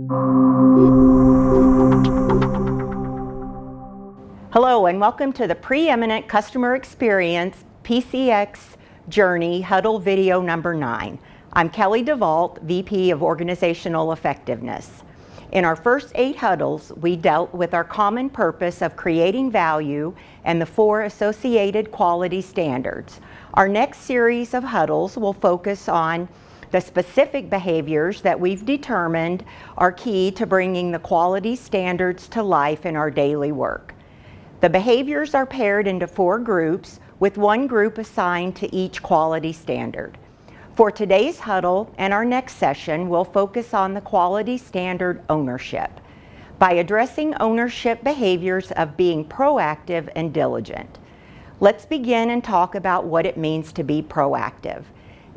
Hello and welcome to the Preeminent Customer Experience pcX Journey Huddle video number 9. I'm Kelly DeVault, VP of Organizational Effectiveness. In our first 8 huddles, we dealt with our common purpose of creating value and the 4 associated quality standards. Our next series of huddles will focus on the specific behaviors that we've determined are key to bringing the quality standards to life in our daily work. The behaviors are paired into 4 groups, with 1 group assigned to each quality standard. For today's huddle and our next session, we'll focus on the quality standard ownership by addressing ownership behaviors of being proactive and diligent. Let's begin and talk about what it means to be proactive.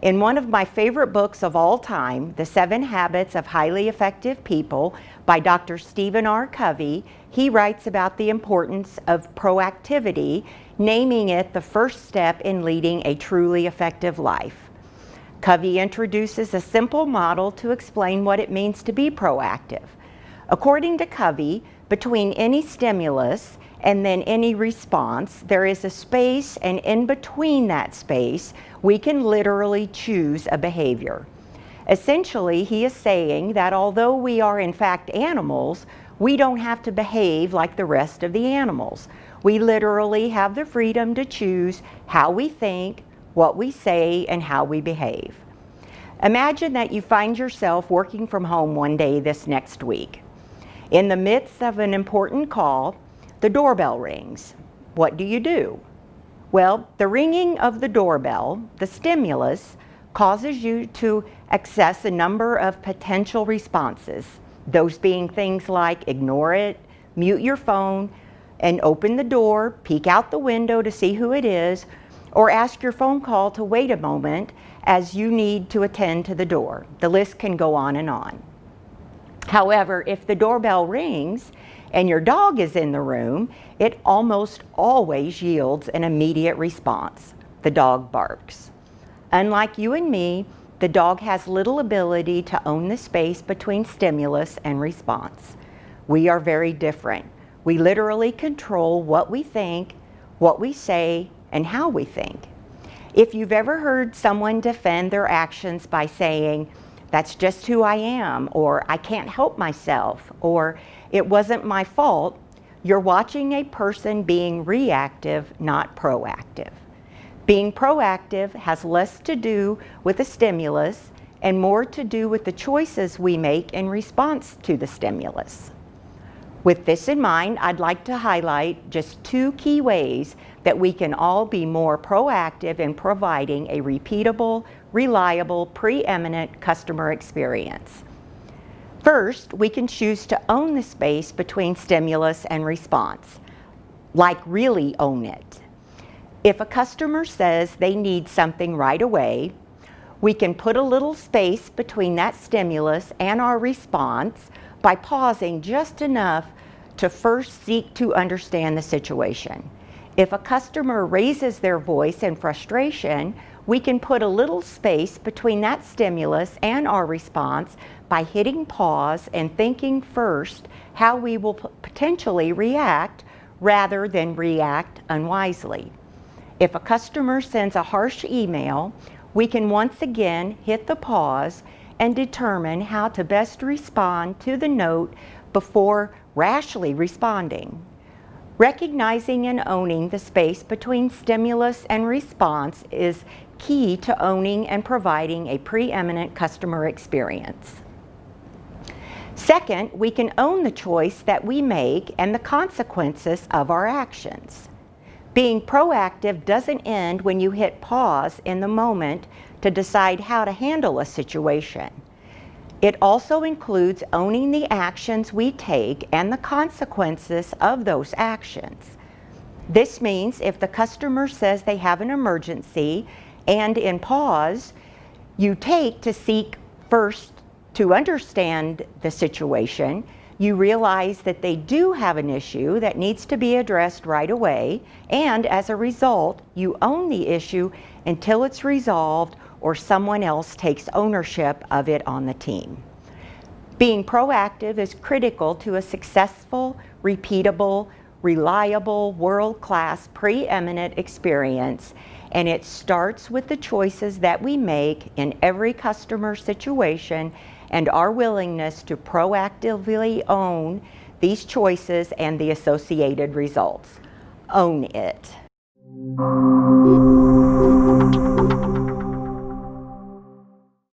In one of my favorite books of all time, The 7 Habits of Highly Effective People by Dr. Stephen R. Covey, he writes about the importance of proactivity, naming it the first step in leading a truly effective life. Covey introduces a simple model to explain what it means to be proactive. According to Covey, between any stimulus and then any response, there is a space, and in between that space, we can literally choose a behavior. Essentially, he is saying that although we are in fact animals, we don't have to behave like the rest of the animals. We literally have the freedom to choose how we think, what we say, and how we behave. Imagine that you find yourself working from home one day this next week. In the midst of an important call, the doorbell rings. What do? Well, the ringing of the doorbell, the stimulus, causes you to access a number of potential responses, those being things like ignore it, mute your phone, and open the door, peek out the window to see who it is, or ask your phone call to wait a moment as you need to attend to the door. The list can go on and on. However, if the doorbell rings and your dog is in the room, it almost always yields an immediate response. The dog barks. Unlike you and me, the dog has little ability to own the space between stimulus and response. We are very different. We literally control what we think, what we say, and how we think. If you've ever heard someone defend their actions by saying, "That's just who I am," or "I can't help myself," or "It wasn't my fault," you're watching a person being reactive, not proactive. Being proactive has less to do with the stimulus and more to do with the choices we make in response to the stimulus. With this in mind, I'd like to highlight just 2 key ways that we can all be more proactive in providing a repeatable, reliable, preeminent customer experience. First, we can choose to own the space between stimulus and response, like really own it. If a customer says they need something right away, we can put a little space between that stimulus and our response by pausing just enough to first seek to understand the situation. If a customer raises their voice in frustration, we can put a little space between that stimulus and our response by hitting pause and thinking first how we will potentially react rather than react unwisely. If a customer sends a harsh email, we can once again hit the pause and determine how to best respond to the note before rashly responding. Recognizing and owning the space between stimulus and response is key to owning and providing a preeminent customer experience. Second, we can own the choice that we make and the consequences of our actions. Being proactive doesn't end when you hit pause in the moment to decide how to handle a situation. It also includes owning the actions we take and the consequences of those actions. This means if the customer says they have an emergency and in pause, you take to seek first to understand the situation, you realize that they do have an issue that needs to be addressed right away, and as a result, you own the issue until it's resolved or someone else takes ownership of it on the team. Being proactive is critical to a successful, repeatable, reliable, world-class, preeminent experience, and it starts with the choices that we make in every customer situation and our willingness to proactively own these choices and the associated results. Own it.